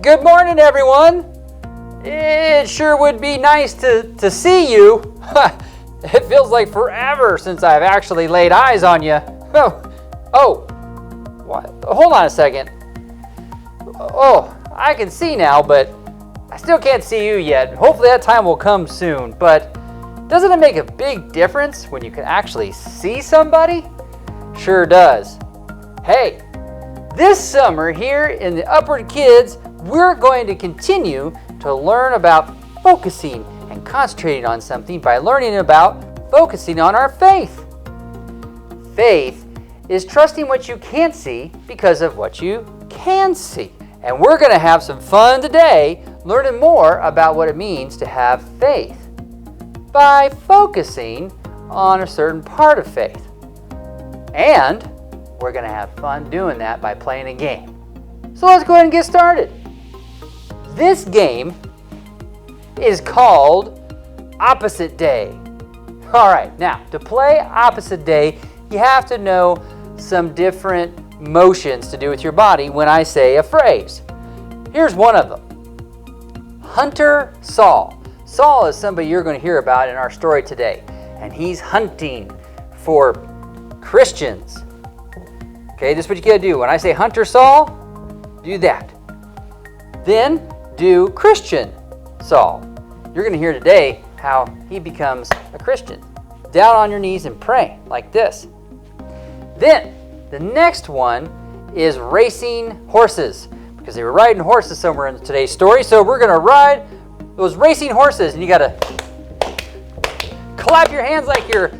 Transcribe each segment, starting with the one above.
Good morning, everyone. It sure would be nice to see you. It feels like forever since I've actually laid eyes on you. What? Hold on a second. Oh, I can see now, but I still can't see you yet. Hopefully that time will come soon. But doesn't it make a big difference when you can actually see somebody? Sure does. Hey, this summer here in the Upward Kids, we're going to continue to learn about focusing and concentrating on something by learning about focusing on our faith. Faith is trusting what you can't see because of what you can see. And we're going to have some fun today learning more about what it means to have faith by focusing on a certain part of faith. And we're going to have fun doing that by playing a game. So let's go ahead and get started. This game is called Opposite Day. All right, now to play Opposite Day, you have to know some different motions to do with your body when I say a phrase. Here's one of them. Hunter Saul. Saul is somebody you're going to hear about in our story today, and he's hunting for Christians. Okay, this is what you gotta do. When I say Hunter Saul, do that. Then do Christian Saul. You're gonna hear today how he becomes a Christian. Down on your knees and pray like this. Then the next one is racing horses, because they were riding horses somewhere in today's story. So we're gonna ride those racing horses, and you gotta clap your hands like you're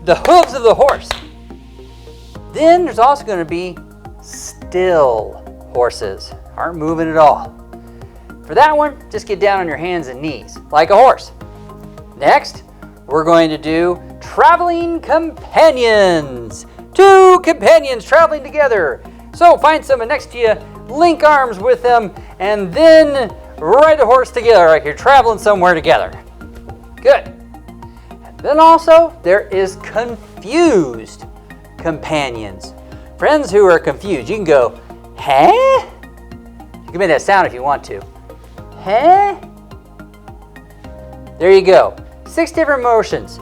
the hooves of the horse. Then there's also going to be still horses. Aren't moving at all. For that one, just get down on your hands and knees, like a horse. Next, we're going to do traveling companions. Two companions traveling together. So find someone next to you, link arms with them, and then ride the horse together like you're traveling somewhere together. Good. And then also, there is confused companions. Friends who are confused. You can go, huh? You can make that sound if you want to. Huh? There you go. 6 different motions.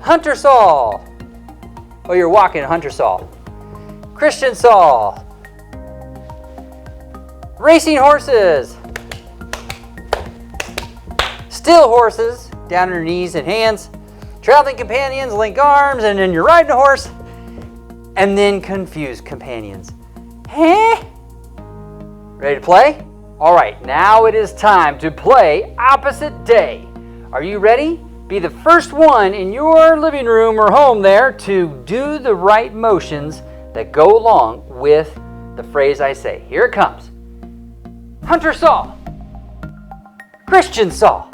Hunter Saul. Oh, you're walking Hunter Saul. Christian Saul. Racing horses. Still horses, down on your knees and hands. Traveling companions, link arms, and then you're riding a horse. And then confused companions. Huh? Ready to play? All right, now it is time to play Opposite Day. Are you ready? Be the first one in your living room or home there to do the right motions that go along with the phrase I say. Here it comes. Hunter Saul. Christian Saul.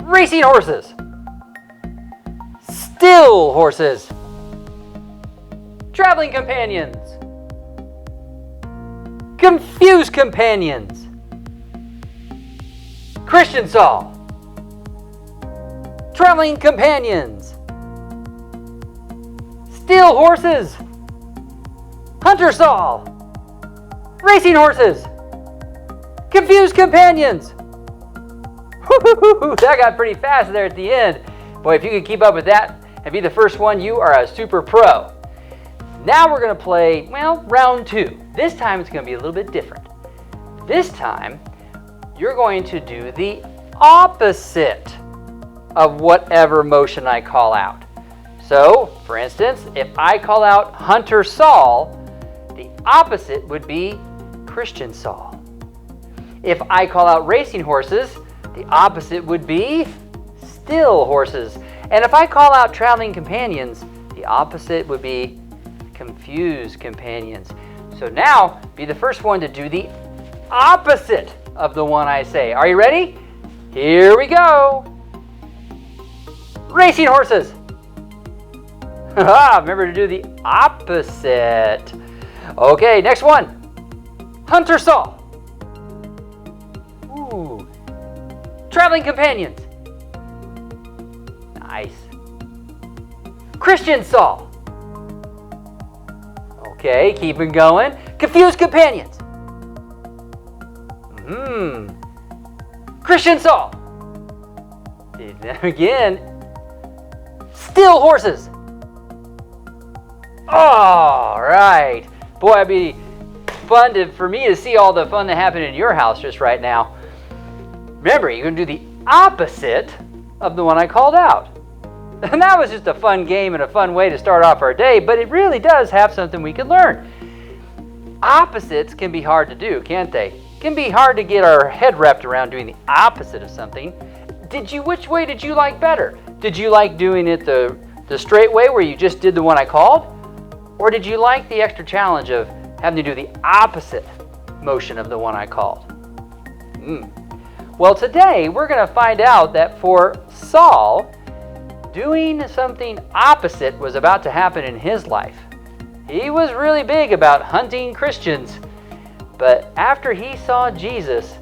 Racing horses. Still horses. Traveling companions. Confused companions. Christian Saul. Traveling companions. Still horses. Hunter Saul. Racing horses. Confused companions. Woo-hoo-hoo-hoo. That got pretty fast there at the end. Boy, if you can keep up with that and be the first one, you are a super pro. Now we're going to play, round 2. This time it's going to be a little bit different. This time, you're going to do the opposite of whatever motion I call out. So, for instance, if I call out Hunter Saul, the opposite would be Christian Saul. If I call out racing horses, the opposite would be still horses. And if I call out traveling companions, the opposite would be confused companions. So now, be the first one to do the opposite of the one I say. Are you ready? Here we go. Racing horses. Remember to do the opposite. Okay, next one. Hunter Saul. Ooh. Traveling companions. Nice. Christian Saul. Okay, keeping going. Confused companions. Christian Saul. Again. Still horses. All right. Boy, it'd be fun for me to see all the fun that happened in your house just right now. Remember, you're going to do the opposite of the one I called out. And that was just a fun game and a fun way to start off our day, but it really does have something we can learn. Opposites can be hard to do, can't they? It can be hard to get our head wrapped around doing the opposite of something. Which way did you like better? Did you like doing it the straight way where you just did the one I called? Or did you like the extra challenge of having to do the opposite motion of the one I called? Well, today we're going to find out that for Saul, doing something opposite was about to happen in his life. He was really big about hunting Christians, but after he saw Jesus,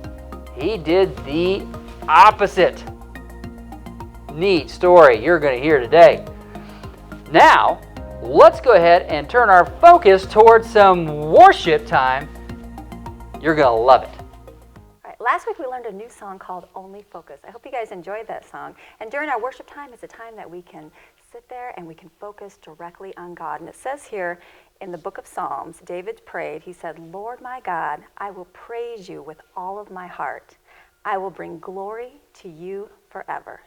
he did the opposite. Neat story you're going to hear today. Now, let's go ahead and turn our focus towards some worship time. You're going to love it. All right, last week we learned a new song called Only Focus. I hope you guys enjoyed that song. And during our worship time, it's a time that we can sit there and we can focus directly on God. And it says here in the book of Psalms, David prayed, he said, Lord my God, I will praise you with all of my heart. I will bring glory to you forever.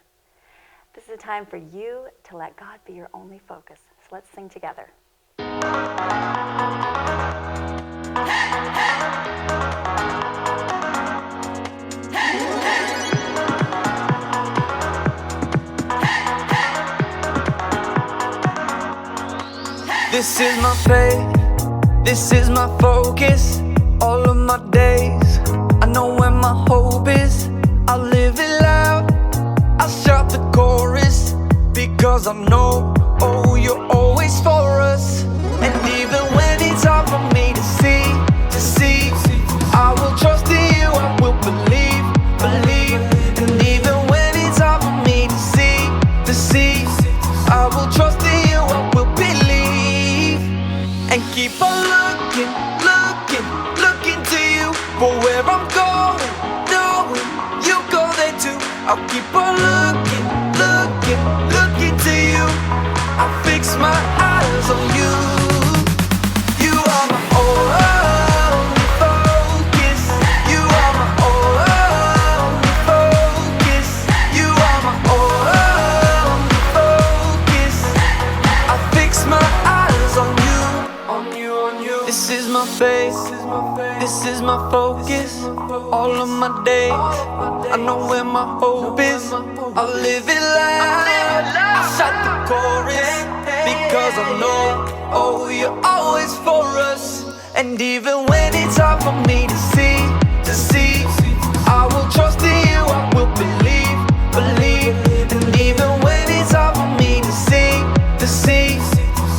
This is a time for you to let God be your only focus. So let's sing together. This is my faith, this is my focus, all of my days. I know where my hope is, I'll live it loud, I'll shout the chorus, because I know, oh, you're always for us. And even when it's hard for me to see, I will trust in you, I will believe. And even when it's hard for me to see, I will trust in you, I will believe. And keep on looking to you for where I'm going, knowing you go there too. I'll keep on looking to you. I fix my eyes on you. You are my only focus. You are my only focus. You are my only focus. I fix my eyes on you. This is my faith. This is my focus. All of my days, I know where my hope is. I'll live it loud, I'll shout the chorus, because I know, oh, you're always for us. And even when it's hard for me to see, I will trust in you, I will believe. And even when it's hard for me to see,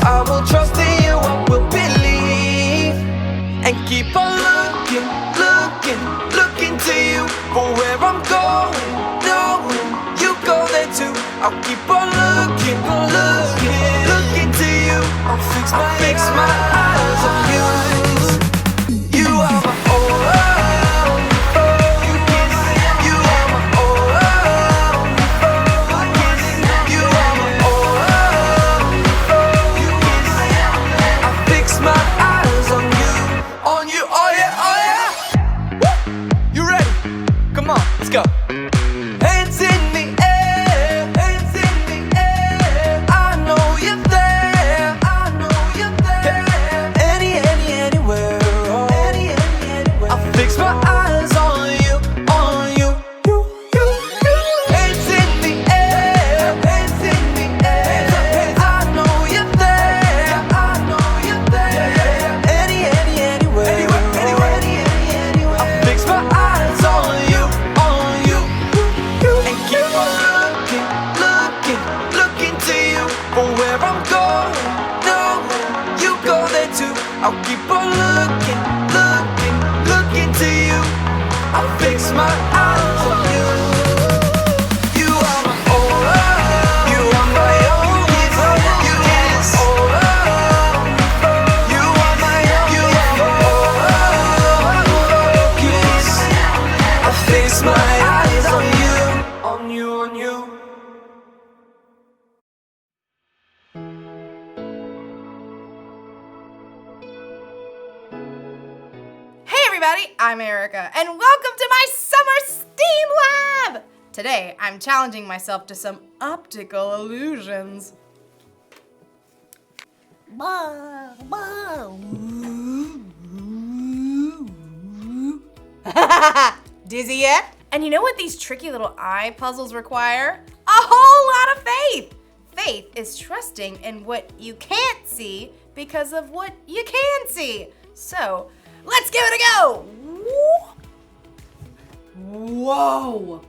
I will trust in you, I will believe. And keep on looking to you for where I'm going, knowing you go there too. I'll keep on looking to you. I'll fix my eyes on you. You are my only focus. You are my only focus. You are my only focus. I fix my eyes on you, oh yeah, oh yeah. You ready? Come on, let's go. Hands in the air, hands in the air. I know you're there, I know you're there. Anywhere, oh. Anywhere. I fix my eyes on you. Hands in the air, hands in the air. I know you're there, I know you're there. Anywhere. I fix my eyes on you. And keep on looking to you for where I'm going, knowing you go there too. I'll keep on looking to you. I'll fix my eyes on you. You are my only, you are my only focus. You are my only focus. I on you, on you. Hey everybody, I'm Erica, and welcome to my Summer STEAM Lab! Today, I'm challenging myself to some optical illusions. Dizzy yet? And you know what these tricky little eye puzzles require? A whole lot of faith! Faith is trusting in what you can't see because of what you can see. So, let's give it a go! Whoa!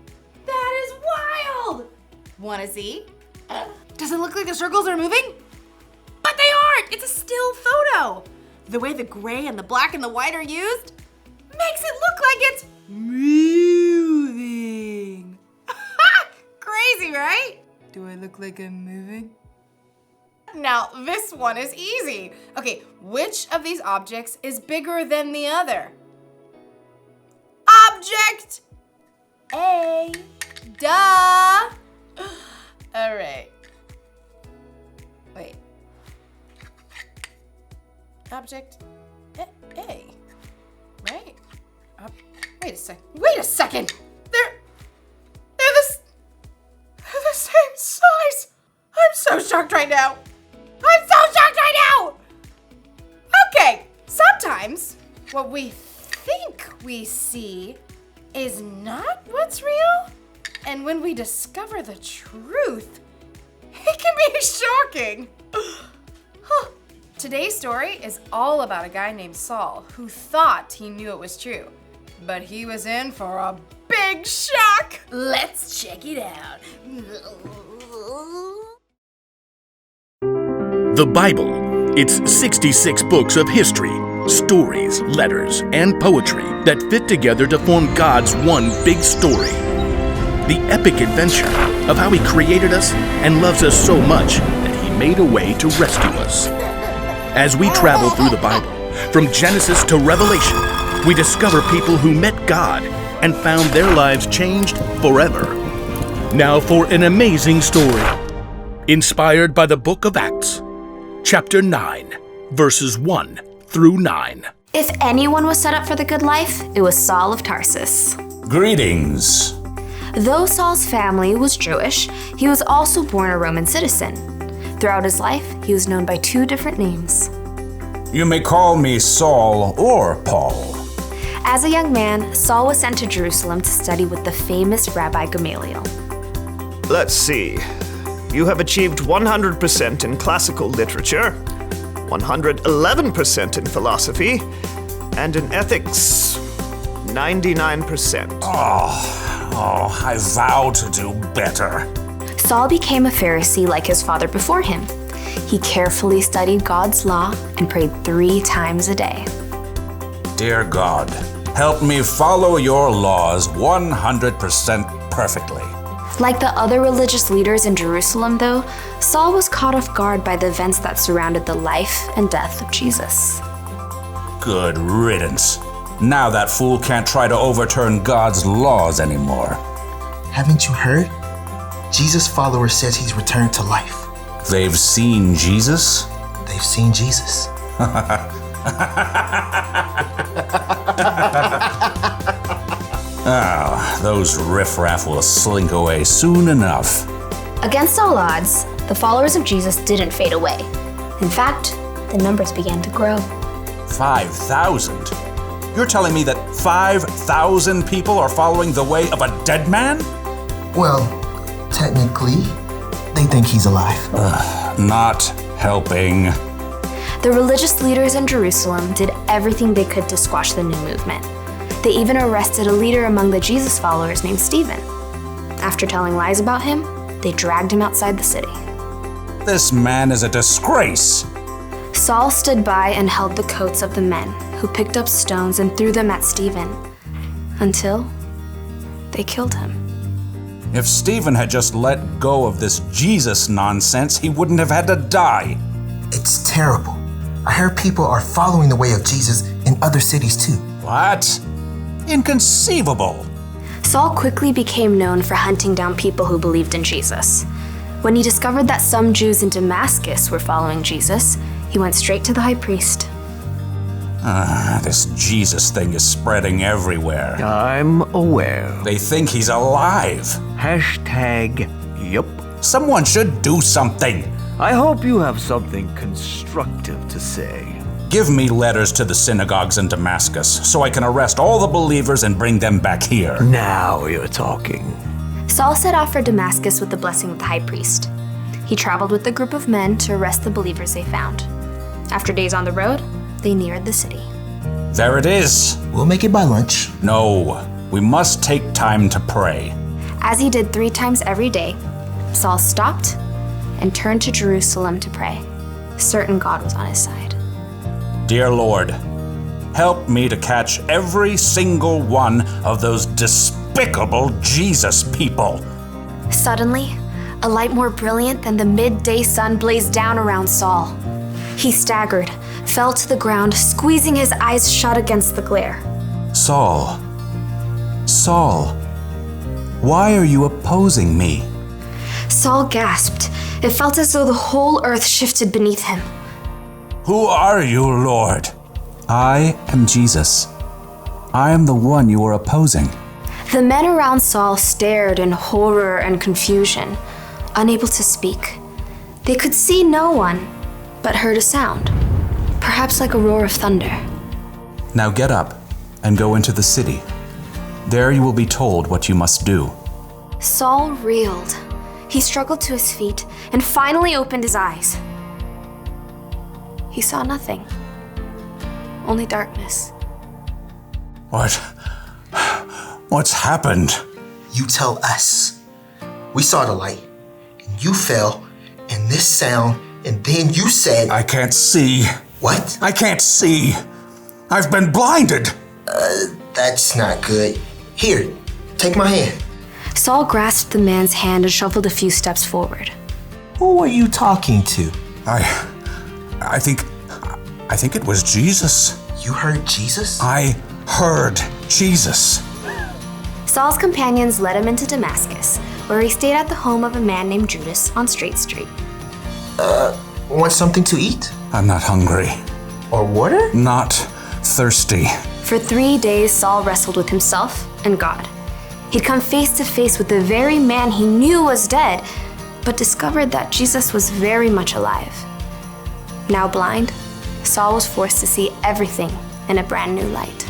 That is wild! Wanna see? Does it look like the circles are moving? But they aren't! It's a still photo! The way the gray and the black and the white are used makes it look like it's moving. Crazy, right? Do I look like I'm moving? Now, this one is easy. Okay, which of these objects is bigger than the other? Object A. Duh. All right. Wait. Object A. Right? Wait a second. They're the same size. I'm so shocked right now. Okay, sometimes what we think we see is not what's real. And when we discover the truth, it can be shocking. Today's story is all about a guy named Saul who thought he knew it was true, but he was in for a big shock. Let's check it out. The Bible. It's 66 books of history, stories, letters, and poetry that fit together to form God's one big story. The epic adventure of how He created us and loves us so much that He made a way to rescue us. As we travel through the Bible, from Genesis to Revelation, we discover people who met God and found their lives changed forever. Now for an amazing story, inspired by the book of Acts, chapter 9, verses 1 through 9. If anyone was set up for the good life, it was Saul of Tarsus. Greetings. Though Saul's family was Jewish, he was also born a Roman citizen. Throughout his life, he was known by two different names. You may call me Saul or Paul. As a young man, Saul was sent to Jerusalem to study with the famous Rabbi Gamaliel. Let's see. You have achieved 100% in classical literature, 111% in philosophy, and in ethics, 99%. I vow to do better. Saul became a Pharisee like his father before him. He carefully studied God's law and prayed 3 times a day. Dear God, help me follow your laws 100% perfectly. Like the other religious leaders in Jerusalem, though, Saul was caught off guard by the events that surrounded the life and death of Jesus. Good riddance. Now that fool can't try to overturn God's laws anymore. Haven't you heard? Jesus' follower says he's returned to life. They've seen Jesus? They've seen Jesus. Those riffraff will slink away soon enough. Against all odds, the followers of Jesus didn't fade away. In fact, the numbers began to grow. 5,000? You're telling me that 5,000 people are following the way of a dead man? Well, technically, they think he's alive. Not helping. The religious leaders in Jerusalem did everything they could to squash the new movement. They even arrested a leader among the Jesus followers named Stephen. After telling lies about him, they dragged him outside the city. This man is a disgrace. Saul stood by and held the coats of the men, who picked up stones and threw them at Stephen, until they killed him. If Stephen had just let go of this Jesus nonsense, he wouldn't have had to die. It's terrible. I heard people are following the way of Jesus in other cities too. What? Inconceivable. Saul quickly became known for hunting down people who believed in Jesus. When he discovered that some Jews in Damascus were following Jesus, he went straight to the high priest. This Jesus thing is spreading everywhere. I'm aware. They think he's alive. Hashtag yup. Someone should do something. I hope you have something constructive to say. Give me letters to the synagogues in Damascus so I can arrest all the believers and bring them back here. Now you're talking. Saul set off for Damascus with the blessing of the high priest. He traveled with a group of men to arrest the believers they found. After days on the road, they neared the city. There it is. We'll make it by lunch. No, we must take time to pray. As he did 3 times every day, Saul stopped and turned to Jerusalem to pray, certain God was on his side. Dear Lord, help me to catch every single one of those despicable Jesus people. Suddenly, a light more brilliant than the midday sun blazed down around Saul. He staggered, fell to the ground, squeezing his eyes shut against the glare. Saul, why are you opposing me? Saul gasped. It felt as though the whole earth shifted beneath him. Who are you, Lord? I am Jesus. I am the one you are opposing. The men around Saul stared in horror and confusion, unable to speak. They could see no one, but heard a sound, perhaps like a roar of thunder. Now get up and go into the city. There you will be told what you must do. Saul reeled. He struggled to his feet and finally opened his eyes. He saw nothing, only darkness. What's happened? You tell us. We saw the light, and you fell, and this sound, and then you said... I can't see. What? I can't see. I've been blinded. That's not good. Here, take my hand. Saul grasped the man's hand and shuffled a few steps forward. Who are you talking to? I think it was Jesus. You heard Jesus? I heard Jesus. Saul's companions led him into Damascus, where he stayed at the home of a man named Judas on Straight Street. Want something to eat? I'm not hungry. Or water? Not thirsty. For 3 days, Saul wrestled with himself and God. He'd come face to face with the very man he knew was dead, but discovered that Jesus was very much alive. Now blind, Saul was forced to see everything in a brand new light.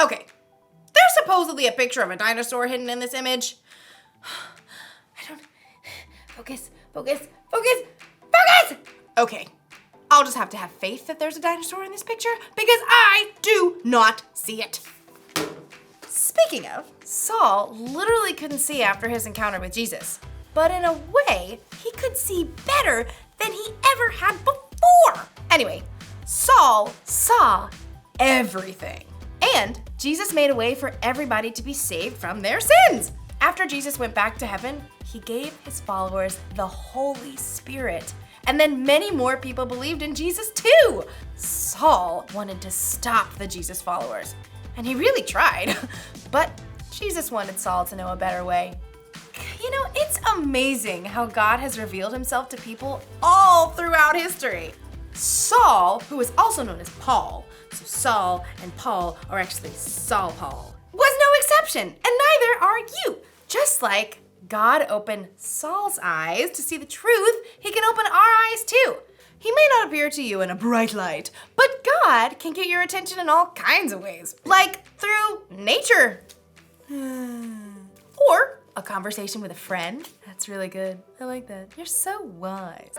Okay, there's supposedly a picture of a dinosaur hidden in this image. Focus. Okay, I'll just have to have faith that there's a dinosaur in this picture because I do not see it. Speaking of, Saul literally couldn't see after his encounter with Jesus, but in a way, he could see better than he ever had before. Anyway, Saul saw everything. And Jesus made a way for everybody to be saved from their sins. After Jesus went back to heaven, he gave his followers the Holy Spirit. And then many more people believed in Jesus too. Saul wanted to stop the Jesus followers, and he really tried. But Jesus wanted Saul to know a better way. You know, it's amazing how God has revealed himself to people all throughout history. Saul, who is also known as Paul, so Saul and Paul are actually Saul Paul, was no exception, and neither are you. Just like God opened Saul's eyes to see the truth, he can open our eyes too. He may not appear to you in a bright light, but God can get your attention in all kinds of ways, like through nature. Or a conversation with a friend. That's really good. I like that. You're so wise.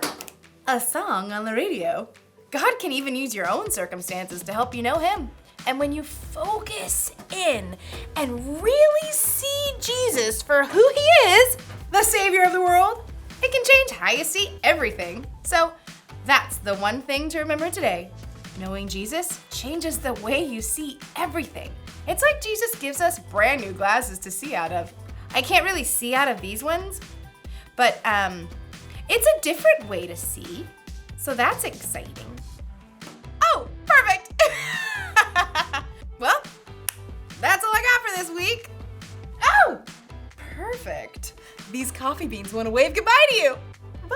A song on the radio. God can even use your own circumstances to help you know him. And when you focus in and really see Jesus for who he is, the Savior of the world, it can change how you see everything. So that's the one thing to remember today. Knowing Jesus changes the way you see everything. It's like Jesus gives us brand new glasses to see out of. I can't really see out of these ones, but it's a different way to see. So that's exciting. Oh, Perfect. Well, that's all I got for this week. Oh, perfect. These coffee beans want to wave goodbye to you. Bye.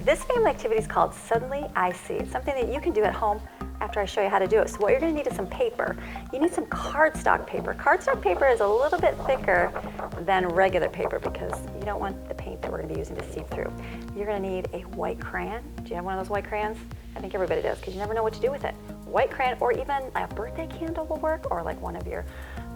This family activity is called Suddenly I See. It's something that you can do at home after I show you how to do it. So what you're going to need is some paper. You need some cardstock paper. Cardstock paper is a little bit thicker than regular paper because you don't want the paint that we're going to be using to seep through. You're going to need a white crayon. Do you have one of those white crayons? I think everybody does because you never know what to do with it. White crayon, or even a birthday candle will work, or like one of your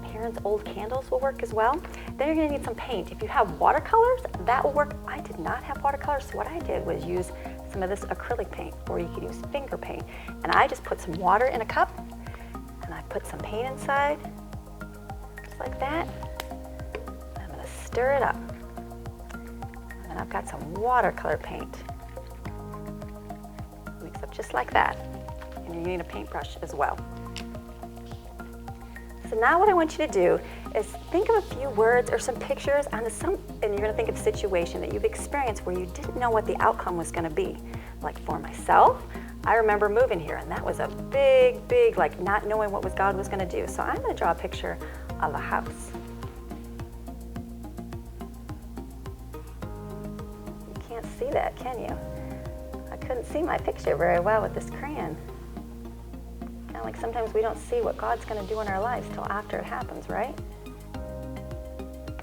parents' old candles will work as well. Then you're going to need some paint. If you have watercolors, that will work. I did not have watercolors, so what I did was use some of this acrylic paint, or you could use finger paint. And I just put some water in a cup, and I put some paint inside, just like that. I'm going to stir it up. And then I've got some watercolor paint. Mix up just like that. And you need a paintbrush as well. So now what I want you to do is think of a few words or some pictures and you're going to think of a situation that you've experienced where you didn't know what the outcome was going to be. Like for myself, I remember moving here, and that was a big, like not knowing what God was going to do. So I'm going to draw a picture of a house. You can't see that, can you? I couldn't see my picture very well with this crayon. Kind of like sometimes we don't see what God's going to do in our lives till after it happens, right?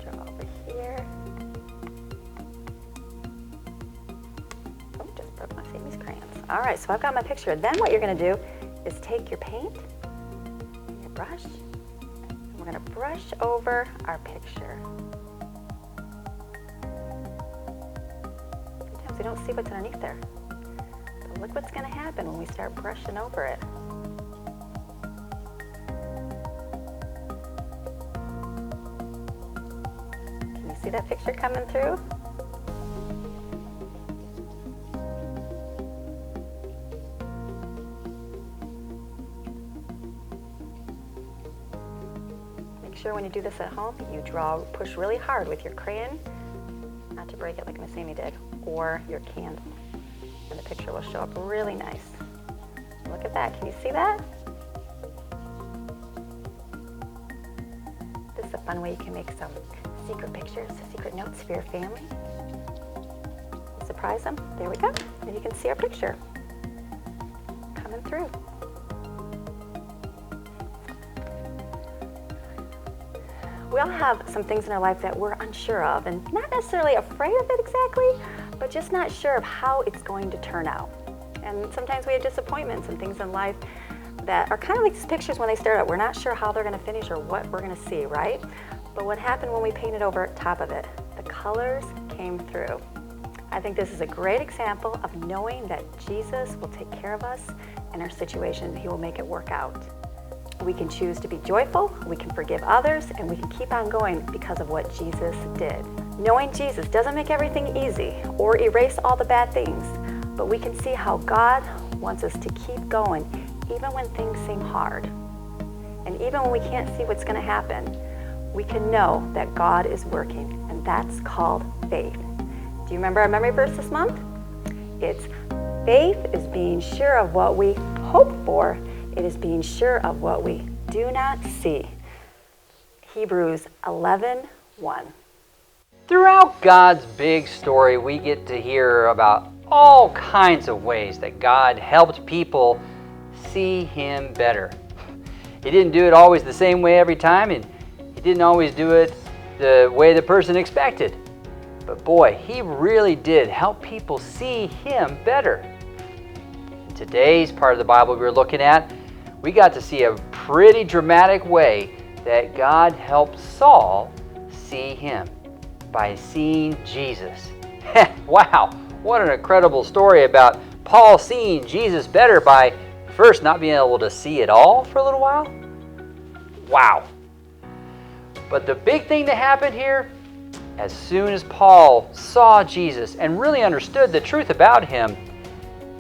Draw over here. Oh, just broke my Samy's crayons. All right, so I've got my picture. Then what you're going to do is take your paint and your brush, and we're going to brush over our picture. Sometimes we don't see what's underneath there. But look what's going to happen when we start brushing over it. See that picture coming through? Make sure when you do this at home, you push really hard with your crayon, not to break it like Miss Amy did, or your candle. And the picture will show up really nice. Look at that, can you see that? This is a fun way you can make some secret pictures, secret notes for your family. Surprise them. There we go. And you can see our picture coming through. We all have some things in our life that we're unsure of, and not necessarily afraid of it exactly, but just not sure of how it's going to turn out. And sometimes we have disappointments and things in life that are kind of like these pictures when they start out. We're not sure how they're going to finish or what we're going to see, right? But what happened when we painted over top of it? The colors came through. I think this is a great example of knowing that Jesus will take care of us in our situation. He will make it work out. We can choose to be joyful, we can forgive others, and we can keep on going because of what Jesus did. Knowing Jesus doesn't make everything easy or erase all the bad things, but we can see how God wants us to keep going even when things seem hard. And even when we can't see what's going to happen, we can know that God is working, and that's called faith. Do you remember our memory verse this month? It's faith is being sure of what we hope for. It is being sure of what we do not see. Hebrews 11:1. Throughout God's big story, we get to hear about all kinds of ways that God helped people see Him better. He didn't do it always the same way every time, and He didn't always do it the way the person expected. But boy, He really did help people see Him better. In today's part of the Bible we're looking at, we got to see a pretty dramatic way that God helped Saul see Him by seeing Jesus. Wow, what an incredible story about Paul seeing Jesus better by first not being able to see at all for a little while. Wow. But the big thing that happened here, as soon as Paul saw Jesus and really understood the truth about Him,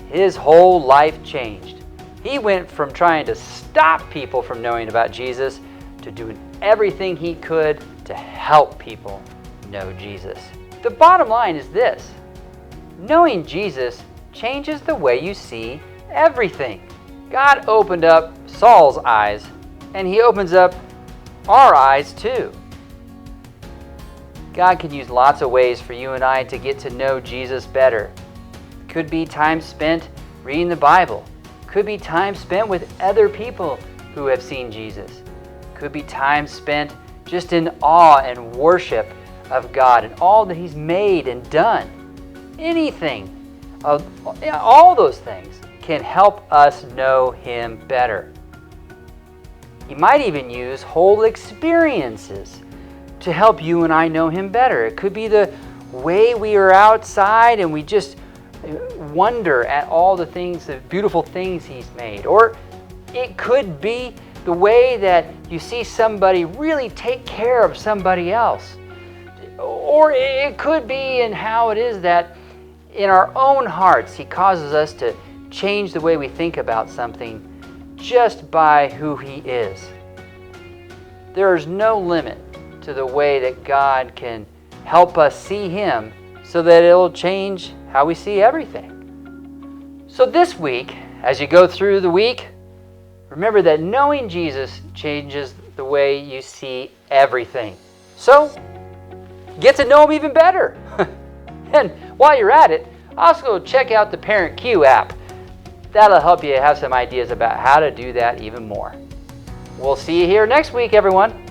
his whole life changed. He went from trying to stop people from knowing about Jesus to doing everything he could to help people know Jesus. The bottom line is this: knowing Jesus changes the way you see everything. God opened up Saul's eyes, and He opens up our eyes too. God can use lots of ways for you and I to get to know Jesus better. Could be time spent reading the Bible. Could be time spent with other people who have seen Jesus. Could be time spent just in awe and worship of God and all that He's made and done. Anything, all those things can help us know Him better. He might even use whole experiences to help you and I know Him better. It could be the way we are outside and we just wonder at all the things, the beautiful things He's made. Or it could be the way that you see somebody really take care of somebody else. Or it could be in how it is that in our own hearts He causes us to change the way we think about something just by who He is. There is no limit to the way that God can help us see Him so that it'll change how we see everything. So this week, as you go through the week, remember that knowing Jesus changes the way you see everything. So, get to know Him even better. And while you're at it, also check out the Parent Cue app. That'll help you have some ideas about how to do that even more. We'll see you here next week, everyone.